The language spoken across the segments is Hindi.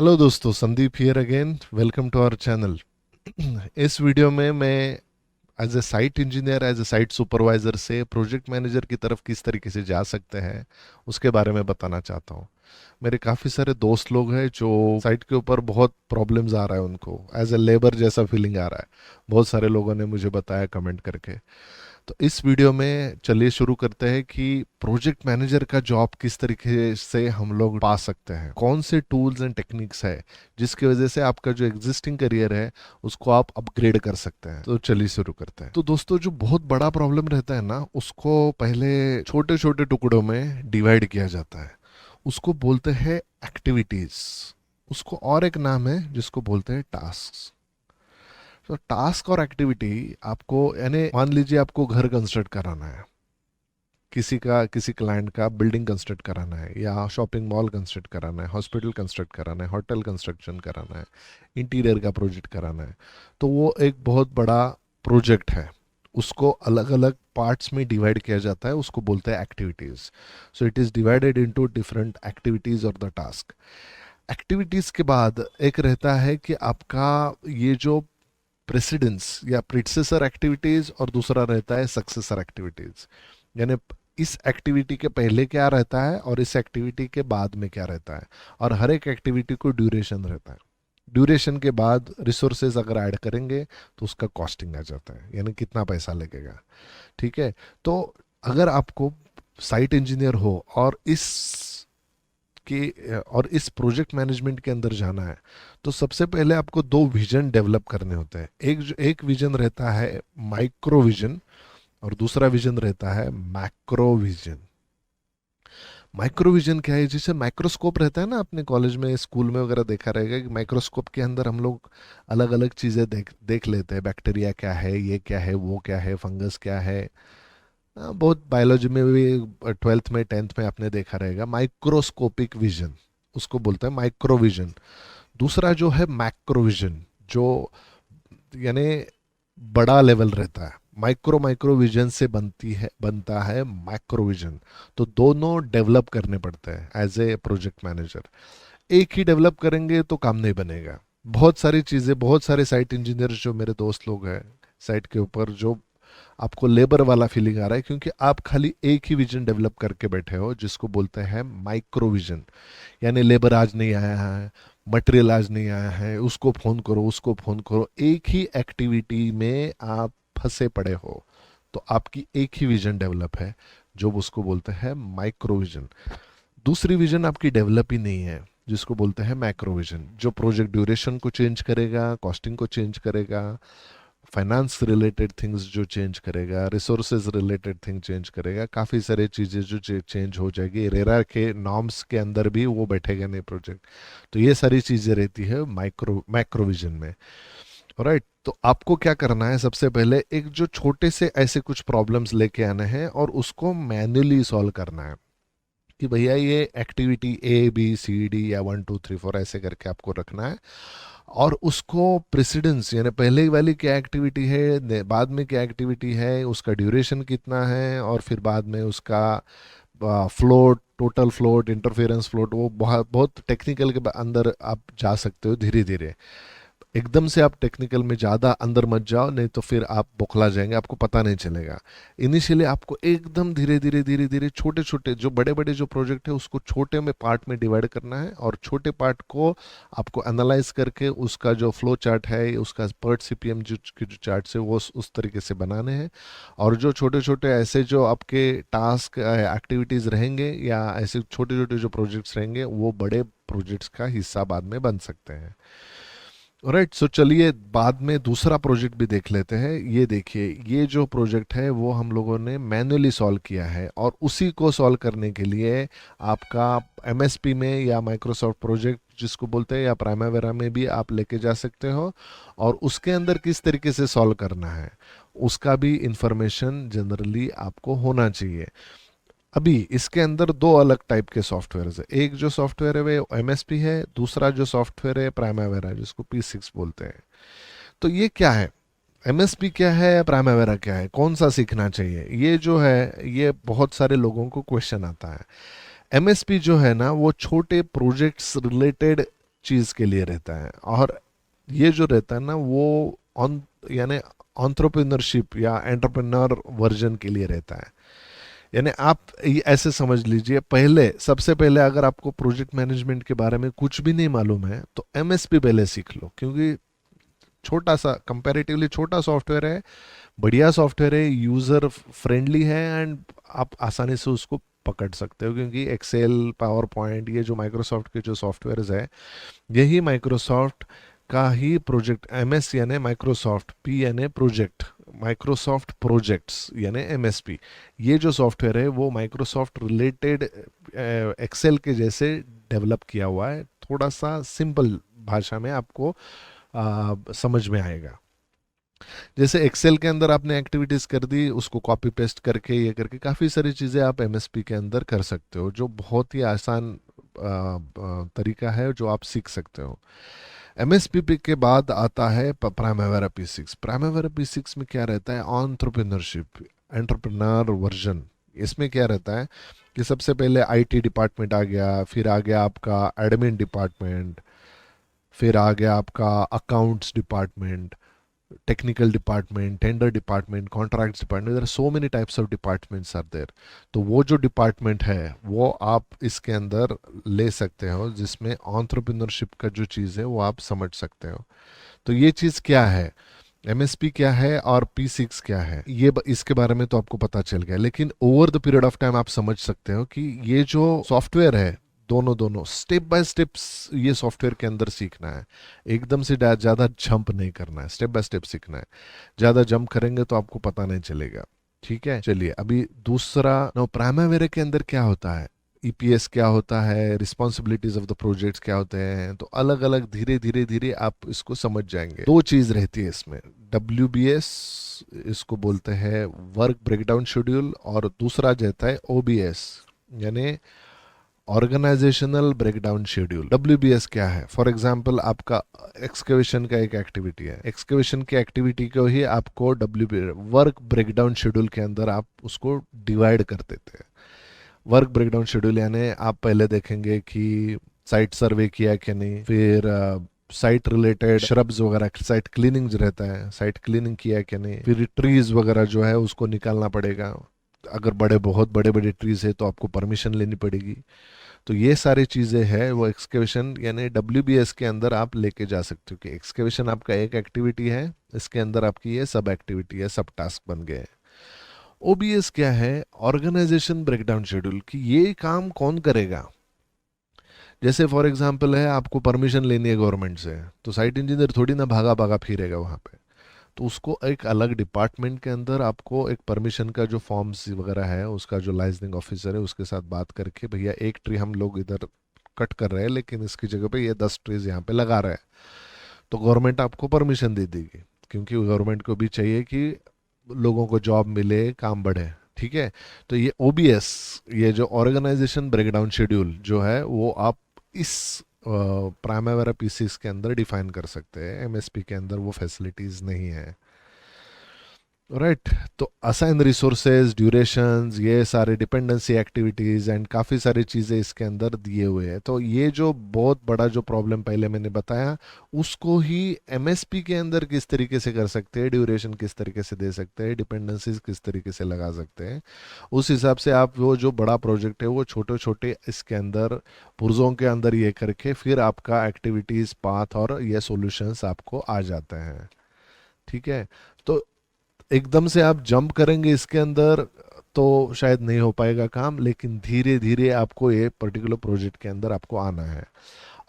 हेलो दोस्तों, Sandeep here again. Welcome to our channel. इस वीडियो में मैं as a site engineer, as a site supervisor से प्रोजेक्ट मैनेजर की तरफ किस तरीके से जा सकते हैं उसके बारे में बताना चाहता हूँ। मेरे काफ़ी सारे दोस्त लोग हैं जो साइट के ऊपर बहुत प्रॉब्लम्स आ रहा है, उनको एज ए लेबर जैसा फीलिंग आ रहा है। बहुत सारे लोगों ने मुझे बताया कमेंट करके। तो इस वीडियो में चलिए शुरू करते हैं कि प्रोजेक्ट मैनेजर का जॉब किस तरीके से हम लोग पा सकते हैं, कौन से टूल्स एंड टेक्निक्स है जिसकी वजह से आपका जो एग्जिस्टिंग करियर है उसको आप अपग्रेड कर सकते हैं। तो चलिए शुरू करते हैं। तो दोस्तों, जो बहुत बड़ा प्रॉब्लम रहता है ना, उसको पहले छोटे छोटे टुकड़ों में डिवाइड किया जाता है। उसको बोलते हैं एक्टिविटीज। उसको और एक नाम है जिसको बोलते हैं टास्क। तो टास्क और एक्टिविटी आपको, यानी मान लीजिए आपको घर कंस्ट्रक्ट कराना है, किसी क्लाइंट का बिल्डिंग कंस्ट्रक्ट कराना है, या शॉपिंग मॉल कंस्ट्रक्ट कराना है, हॉस्पिटल कंस्ट्रक्ट कराना है, होटल कंस्ट्रक्शन कराना है, इंटीरियर का प्रोजेक्ट कराना है। तो वो एक बहुत बड़ा प्रोजेक्ट है। उसको अलग अलग पार्ट्स में डिवाइड किया जाता है, उसको बोलते हैं activities. So it is divided into different activities और द टास्क। एक्टिविटीज के बाद एक रहता है कि आपका ये जो प्रेसिडेंस या प्रिडसेसर एक्टिविटीज, और दूसरा रहता है सक्सेसर एक्टिविटीज। यानी इस एक्टिविटी के पहले क्या रहता है और इस एक्टिविटी के बाद में क्या रहता है। और हर एक एक्टिविटी को ड्यूरेशन रहता है। ड्यूरेशन के बाद रिसोर्सेज अगर ऐड करेंगे तो उसका कॉस्टिंग आ जाता है, यानी कितना पैसा लगेगा। ठीक है। तो अगर आपको साइट इंजीनियर हो और इस प्रोजेक्ट मैनेजमेंट के अंदर जाना है, तो सबसे पहले आपको दो विजन डेवलप करने होते हैं। एक विजन रहता है माइक्रो विजन, और दूसरा विजन रहता है मैक्रो विजन। माइक्रो विजन क्या है? जैसे माइक्रोस्कोप रहता है ना, अपने कॉलेज में स्कूल में वगैरह देखा रहेगा कि माइक्रोस्कोप के अंदर हम लोग अलग अलग चीजें देख देख लेते हैं। बैक्टीरिया क्या है, ये क्या है, वो क्या है, फंगस क्या है। बहुत बायोलॉजी में भी, ट्वेल्थ में टेंथ में आपने देखा रहेगा माइक्रोस्कोपिक विजन। उसको बोलते हैं माइक्रो विजन। दूसरा जो है मैक्रो विजन, जो यानी बड़ा लेवल रहता है। माइक्रो माइक्रो विजन से बनता है मैक्रो विजन। तो दोनों डेवलप करने पड़ते हैं एज ए प्रोजेक्ट मैनेजर। एक ही डेवलप करेंगे तो काम नहीं बनेगा। बहुत सारी चीजें, बहुत सारे साइट इंजीनियर जो मेरे दोस्त लोग हैं साइट के ऊपर, जो आपको लेबर वाला फीलिंग आ रहा है क्योंकि आप खाली एक ही विजन डेवलप करके बैठे हो, जिसको बोलते हैं माइक्रो विजन। यानी लेबर आज नहीं आया है, मटेरियल आज नहीं आया है, उसको फोन करो, उसको फोन करो, एक ही एक्टिविटी में आप फंसे पड़े हो। तो आपकी एक ही विजन डेवलप है, जो उसको बोलते हैं माइक्रो विजन। दूसरी विजन आपकी डेवलप ही नहीं है, जिसको बोलते हैं मैक्रो विजन, जो प्रोजेक्ट ड्यूरेशन को चेंज करेगा, कॉस्टिंग को चेंज करेगा, फाइनेंस रिलेटेड थिंग्स जो चेंज करेगा, रिसोर्सेज रिलेटेड थिंग चेंज करेगा, काफ़ी सारे चीज़ें जो चेंज हो जाएगी। रेरा के नॉर्म्स के अंदर भी वो बैठेगा नहीं प्रोजेक्ट। तो ये सारी चीज़ें रहती है माइक्रो मैक्रो विजन में। राइट। तो आपको क्या करना है? सबसे पहले एक जो छोटे से ऐसे कुछ प्रॉब्लम्स लेके आने हैं और उसको मैन्युअली सॉल्व करना है। कि भैया ये activity A B C D या 1 2 3 4 ऐसे करके आपको रखना है। और उसको प्रेसिडेंस, यानी पहले वाली क्या एक्टिविटी है, बाद में क्या एक्टिविटी है, उसका ड्यूरेशन कितना है, और फिर बाद में उसका float, total float, interference float, वो बहुत बहुत टेक्निकल के अंदर आप जा सकते हो धीरे धीरे। एकदम से आप टेक्निकल में ज़्यादा अंदर मत जाओ, नहीं तो फिर आप बौखला जाएंगे, आपको पता नहीं चलेगा। इनिशियली आपको एकदम धीरे धीरे धीरे धीरे छोटे छोटे, जो बड़े बड़े जो प्रोजेक्ट है उसको छोटे में पार्ट में डिवाइड करना है, और छोटे पार्ट को आपको एनालाइज करके उसका जो फ्लो चार्ट है, उसका पर्ट सीपीएम जो की जो चार्ट है वो उस तरीके से बनाने हैं। और जो छोटे छोटे ऐसे जो आपके टास्क एक्टिविटीज़ रहेंगे, या ऐसे छोटे छोटे जो प्रोजेक्ट्स रहेंगे, वो बड़े प्रोजेक्ट्स का हिस्सा बाद में बन सकते हैं। राइट। सो चलिए बाद में दूसरा प्रोजेक्ट भी देख लेते हैं। ये देखिए, ये जो प्रोजेक्ट है वो हम लोगों ने मैन्युअली सॉल्व किया है, और उसी को सॉल्व करने के लिए आपका एमएसपी में या माइक्रोसॉफ्ट प्रोजेक्ट जिसको बोलते हैं, या प्राइमावेरा में भी आप लेके जा सकते हो। और उसके अंदर किस तरीके से सॉल्व करना है उसका भी इंफॉर्मेशन जनरली आपको होना चाहिए। अभी इसके अंदर दो अलग टाइप के सॉफ्टवेयर है। एक जो सॉफ्टवेयर है वो एमएसपी है, दूसरा जो सॉफ्टवेयर है प्राइमावेरा, जिसको P6 बोलते हैं। तो ये क्या है, एमएसपी क्या है, प्राइमावेरा क्या है, कौन सा सीखना चाहिए, ये जो है ये बहुत सारे लोगों को क्वेश्चन आता है। एमएसपी जो है ना, वो छोटे प्रोजेक्ट्स रिलेटेड चीज के लिए रहता है। और ये जो रहता है ना वो ऑन यानी एंटरप्रेन्योरशिप या एंटरप्रेन्योर वर्जन के लिए रहता है। यानी आप ये ऐसे समझ लीजिए, पहले सबसे पहले अगर आपको प्रोजेक्ट मैनेजमेंट के बारे में कुछ भी नहीं मालूम है तो एमएसपी पहले सीख लो, क्योंकि छोटा सा, कंपैरेटिवली छोटा सॉफ्टवेयर है, बढ़िया सॉफ्टवेयर है, यूजर फ्रेंडली है, एंड आप आसानी से उसको पकड़ सकते हो। क्योंकि एक्सेल, पावर पॉइंट, ये जो माइक्रोसॉफ्ट के जो सॉफ्टवेयर्स है, यही माइक्रोसॉफ्ट का ही प्रोजेक्ट, एमएस यानी माइक्रोसॉफ्ट, पी यानी प्रोजेक्ट, माइक्रोसॉफ्ट प्रोजेक्ट्स यानी एमएसपी, ये जो सॉफ्टवेयर है वो माइक्रोसॉफ्ट रिलेटेड एक्सेल के जैसे डेवलप किया हुआ है। थोड़ा सा सिंपल भाषा में आपको समझ में आएगा। जैसे एक्सेल के अंदर आपने एक्टिविटीज कर दी, उसको कॉपी पेस्ट करके ये करके काफ़ी सारी चीज़ें आप एमएसपी के अंदर कर सकते हो, जो बहुत ही आसान तरीका है जो आप सीख सकते हो। एमएसपीपी के बाद आता है प्राइमेवेरा P6। प्राइमेवेरा P6 में क्या रहता है, एंटरप्रेन्योरशिप, एंटरप्रेन्योर वर्जन। इसमें क्या रहता है कि सबसे पहले आईटी डिपार्टमेंट आ गया, फिर आ गया आपका एडमिन डिपार्टमेंट, फिर आ गया आपका accounts department, technical department, tender department, contracts department, there are so many types of departments are there. तो वो जो डिपार्टमेंट है वो आप इसके अंदर ले सकते हो, जिसमें एंटरप्रेन्योरशिप का जो चीज़ है वो आप समझ सकते हो। तो ये चीज़ क्या है, एमएसपी क्या है और P6 क्या है, ये इसके बारे में तो आपको पता चल गया। लेकिन over the period of time आप समझ सकते हो कि ये जो सॉफ्टवेयर है, दोनों दोनों स्टेप बाय स्टेप्स ये सॉफ्टवेयर के अंदर सीखना है। एकदम से ज़्यादा जंप नहीं करना है, स्टेप बाय स्टेप सीखना है। ज़्यादा जंप करेंगे तो आपको पता नहीं चलेगा। ठीक है, चलिए अभी दूसरा, नो प्राइमेवेरा के अंदर क्या होता है, ईपीएस क्या होता है, रिस्पॉन्सिबिलिटीज ऑफ द प्रोजेक्ट्स क्या होते हैं, तो अलग अलग धीरे धीरे धीरे आप इसको समझ जाएंगे। दो चीज रहती है इसमें, डब्ल्यूबीएस इसको बोलते हैं वर्क ब्रेकडाउन शेड्यूल, और दूसरा रहता है ओबीएस यानी ऑर्गेनाइजेशनल ब्रेकडाउन शेड्यूल। डब्ल्यूबीएस क्या है, फॉर एग्जांपल आपका एक्सकेवेशन का एक एक्टिविटी है, एक्सकेवेशन की एक्टिविटी को ही आपको डब्ल्यू वर्क ब्रेकडाउन शेड्यूल के अंदर आप उसको डिवाइड कर देते हैं। वर्क ब्रेकडाउन शेड्यूल यानी आप पहले देखेंगे कि साइट सर्वे किया कि नहीं, फिर साइट रिलेटेड श्रब्स वगैरह, साइट क्लीनिंग जो रहता है, साइट क्लीनिंग किया कि नहीं, फिर ट्रीज वगैरह जो है उसको निकालना पड़ेगा। अगर बहुत बड़े बड़े ट्रीज है तो आपको परमिशन लेनी पड़ेगी। तो ये सारी चीज़ें हैं वो एक्सकेवेशन यानी डब्ल्यूबीएस के अंदर आप लेके जा सकते हो कि एक्सकेवेशन आपका एक एक्टिविटी है, इसके अंदर आपकी ये सब एक्टिविटी है, सब टास्क बन गए हैं। ओबीएस क्या है, ऑर्गेनाइजेशन ब्रेकडाउन शेड्यूल, कि ये काम कौन करेगा। जैसे फॉर एग्जांपल है, आपको परमिशन लेनी है गवर्नमेंट से, तो साइट इंजीनियर थोड़ी ना भागा भागा फिरेगा वहाँ पे, तो उसको एक अलग डिपार्टमेंट के अंदर आपको एक परमिशन का जो फॉर्म्स वगैरह है, उसका जो लाइसेंसिंग ऑफिसर है उसके साथ बात करके, भैया एक ट्री हम लोग इधर कट कर रहे हैं लेकिन इसकी जगह पे ये 10 ट्रीज यहाँ पे लगा रहे हैं, तो गवर्नमेंट आपको परमिशन दे देगी, क्योंकि गवर्नमेंट को भी चाहिए कि लोगों को जॉब मिले, काम बढ़े। ठीक है, तो ये ओबीएस, ये जो ऑर्गेनाइजेशन ब्रेकडाउन शेड्यूल जो है वो आप इस प्राइमेवेरा P6 के अंदर डिफाइन कर सकते हैं, एमएसपी के अंदर वो फैसिलिटीज नहीं है। राइट, तो असाइन रिसोर्सेज, ड्यूरेशंस, ये सारे डिपेंडेंसी एक्टिविटीज एंड काफ़ी सारी चीज़ें इसके अंदर दिए हुए हैं। तो ये जो बहुत बड़ा जो प्रॉब्लम पहले मैंने बताया, उसको ही एमएसपी के अंदर किस तरीके से कर सकते हैं, ड्यूरेशन किस तरीके से दे सकते हैं, डिपेंडेंसीज किस तरीके से लगा सकते हैं, उस हिसाब से आप वो जो बड़ा प्रोजेक्ट है वो छोटे छोटे इसके अंदर पुर्जों के अंदर ये करके फिर आपका एक्टिविटीज पाथ और ये सॉल्यूशंस आपको आ जाते हैं। ठीक है, तो एकदम से आप जंप करेंगे इसके अंदर तो शायद नहीं हो पाएगा काम, लेकिन धीरे धीरे आपको ये पर्टिकुलर प्रोजेक्ट के अंदर आपको आना है।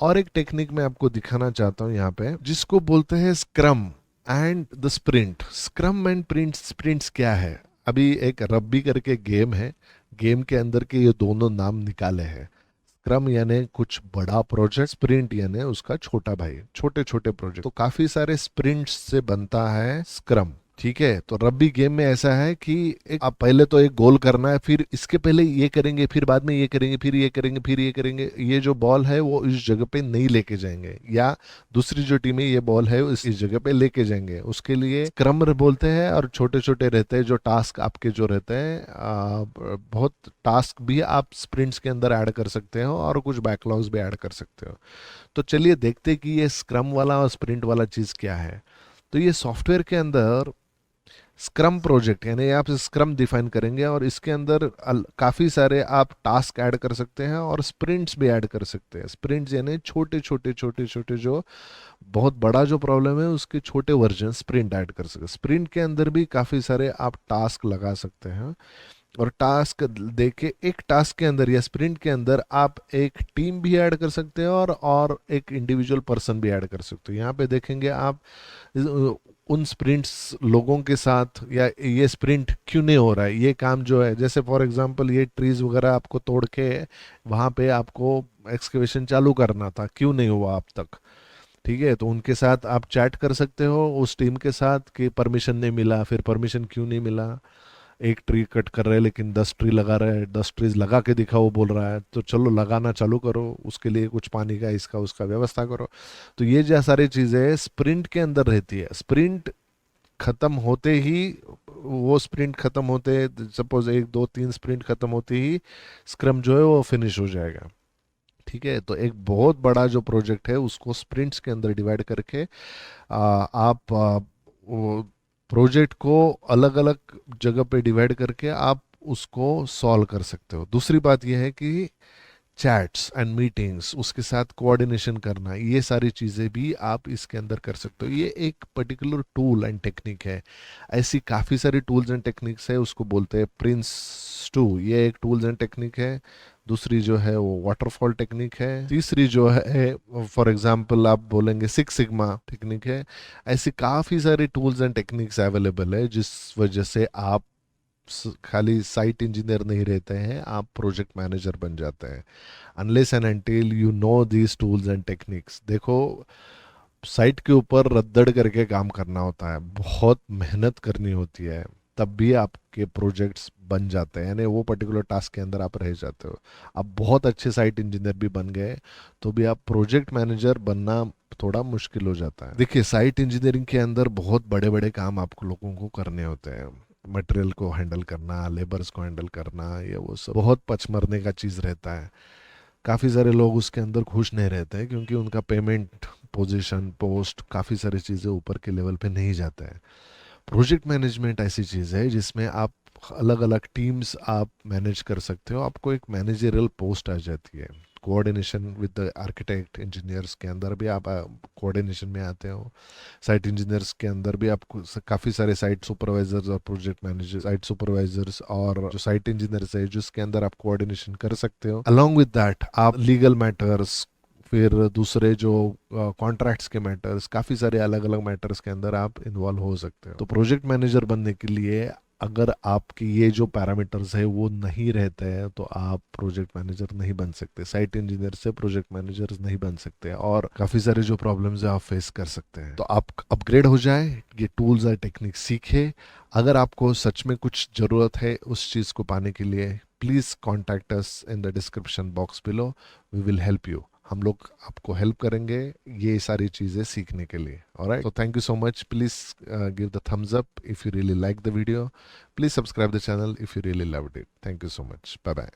और एक टेक्निक मैं आपको दिखाना चाहता हूँ यहाँ पे, जिसको बोलते हैं scrum and the sprint. Scrum and sprints क्या है, अभी एक रब्बी करके गेम है, गेम के अंदर के ये दोनों नाम निकाले हैं। स्क्रम यानी कुछ बड़ा प्रोजेक्ट, स्प्रिंट यानी उसका छोटा भाई, छोटे छोटे प्रोजेक्ट। तो काफी सारे स्प्रिंट्स से बनता है स्क्रम। ठीक है, तो रब्बी गेम में ऐसा है कि आप पहले तो एक गोल करना है, फिर इसके पहले ये करेंगे, फिर बाद में ये करेंगे, फिर ये करेंगे, फिर ये करेंगे, ये जो बॉल है वो इस जगह पे नहीं लेके जाएंगे, या दूसरी जो टीम है ये बॉल है इस जगह पे लेके जाएंगे। उसके लिए स्क्रम बोलते हैं, और छोटे छोटे रहते हैं जो टास्क आपके जो रहते हैं, बहुत टास्क भी आप स्प्रिंट्स के अंदर ऐड कर सकते हो और कुछ बैकलॉग्स भी ऐड कर सकते हो। तो चलिए देखते हैं कि ये स्क्रम वाला और स्प्रिंट वाला चीज़ क्या है। तो ये सॉफ्टवेयर के अंदर स्क्रम प्रोजेक्ट, यानी आप स्क्रम डिफाइन करेंगे और इसके अंदर काफ़ी सारे आप टास्क ऐड कर सकते हैं और स्प्रिंट्स भी ऐड कर सकते हैं। स्प्रिंट्स यानी छोटे छोटे छोटे छोटे, जो बहुत बड़ा जो प्रॉब्लम है उसके छोटे वर्जन स्प्रिंट ऐड कर सकते हैं। स्प्रिंट के अंदर भी काफ़ी सारे आप टास्क लगा सकते हैं, और टास्क देके एक टास्क के अंदर या स्प्रिंट के अंदर आप एक टीम भी ऐड कर सकते हो और एक इंडिविजुअल पर्सन भी ऐड कर सकते हो। यहाँ पे देखेंगे आप उन स्प्रिंट्स लोगों के साथ, या ये स्प्रिंट क्यों नहीं हो रहा है, ये काम जो है, जैसे फॉर एग्जांपल ये ट्रीज वगैरह आपको तोड़ के वहाँ पे आपको एक्सकेवेशन चालू करना था, क्यों नहीं हुआ अब तक। ठीक है, तो उनके साथ आप चैट कर सकते हो उस टीम के साथ कि परमिशन नहीं मिला, फिर परमिशन क्यों नहीं मिला, एक ट्री कट कर रहे हैं लेकिन 10 ट्री लगा रहे हैं, 10 ट्रीज लगा के दिखाओ बोल रहा है, तो चलो लगाना चालू करो, उसके लिए कुछ पानी का इसका उसका व्यवस्था करो। तो ये जो सारी चीज़ें स्प्रिंट के अंदर रहती है। स्प्रिंट खत्म होते ही, वो स्प्रिंट खत्म होते, सपोज 1 2 3 स्प्रिंट खत्म होते ही स्क्रम जो है वो फिनिश हो जाएगा। ठीक है, तो एक बहुत बड़ा जो प्रोजेक्ट है उसको स्प्रिंट्स के अंदर डिवाइड करके आप वो प्रोजेक्ट को अलग अलग जगह पे डिवाइड करके आप उसको सॉल्व कर सकते हो। दूसरी बात यह है कि चैट्स एंड मीटिंग्स, उसके साथ कोऑर्डिनेशन करना, ये सारी चीज़ें भी आप इसके अंदर कर सकते हो। ये एक पर्टिकुलर टूल एंड टेक्निक है। ऐसी काफ़ी सारी टूल्स एंड टेक्निक्स है, उसको बोलते हैं प्रिंस 2, ये एक टूल्स एंड टेक्निक है। दूसरी जो है वो वाटरफॉल टेक्निक है। तीसरी जो है फॉर एग्जांपल आप बोलेंगे सिक्स सिग्मा टेक्निक है। ऐसी काफ़ी सारी टूल्स एंड टेक्निक्स अवेलेबल है, जिस वजह से आप खाली साइट इंजीनियर नहीं रहते हैं, आप प्रोजेक्ट मैनेजर बन जाते हैं। Unless and until you know these tools and techniques. देखो, साइट के ऊपर रद्दड़ करके काम करना होता है, बहुत मेहनत करनी होती है, तब भी आपके प्रोजेक्ट्स बन जाते हैं, यानी वो पर्टिकुलर टास्क के अंदर आप रह जाते हो। आप बहुत अच्छे साइट इंजीनियर भी बन गए तो भी आप प्रोजेक्ट मैनेजर बनना थोड़ा मुश्किल हो जाता है। देखिए, साइट इंजीनियरिंग के अंदर बहुत बड़े बड़े काम आपको लोगों को करने होते हैं। मटेरियल को हैंडल करना, लेबर्स को हैंडल करना, ये वो सब बहुत पचमरने का चीज़ रहता है। काफ़ी सारे लोग उसके अंदर खुश नहीं रहते हैं, क्योंकि उनका पेमेंट, पोजीशन, पोस्ट, काफ़ी सारी चीज़ें ऊपर के लेवल पे नहीं जाता है। प्रोजेक्ट मैनेजमेंट ऐसी चीज़ है जिसमें आप अलग अलग टीम्स आप मैनेज कर सकते हो, आपको एक मैनेजरियल पोस्ट आ जाती है। Coordination with the architect, engineers के अंदर भी आप कोऑर्डिनेशन में आते हो। साइट इंजीनियर्स के अंदर भी आपको काफ़ी सारे साइट सुपरवाइजर्स और प्रोजेक्ट मैनेजर्स, साइट सुपरवाइजर्स और जो साइट इंजीनियर्स है, जिसके अंदर आप कोऑर्डिनेशन कर सकते हो। अलॉन्ग विद दैट आप लीगल मैटर्स, फिर दूसरे जो कॉन्ट्रैक्ट्स के मैटर्स, काफ़ी सारे अलग अलग मैटर्स के अंदर आप इन्वॉल्व हो सकते हो। तो प्रोजेक्ट मैनेजर बनने के लिए अगर आपके ये जो पैरामीटर्स है वो नहीं रहते हैं तो आप प्रोजेक्ट मैनेजर नहीं बन सकते, साइट इंजीनियर से प्रोजेक्ट मैनेजर नहीं बन सकते, और काफ़ी सारे जो प्रॉब्लम्स है आप फेस कर सकते हैं। तो आप अपग्रेड हो जाए, ये टूल्स और टेक्निक सीखे। अगर आपको सच में कुछ ज़रूरत है उस चीज़ को पाने के लिए, please contact us in the description box below, we will help you. हम लोग आपको हेल्प करेंगे ये सारी चीज़ें सीखने के लिए। Alright, so thank you so much. Please give the thumbs up if you really like the video. Please subscribe the channel if you really loved it. Thank you so much. Bye bye.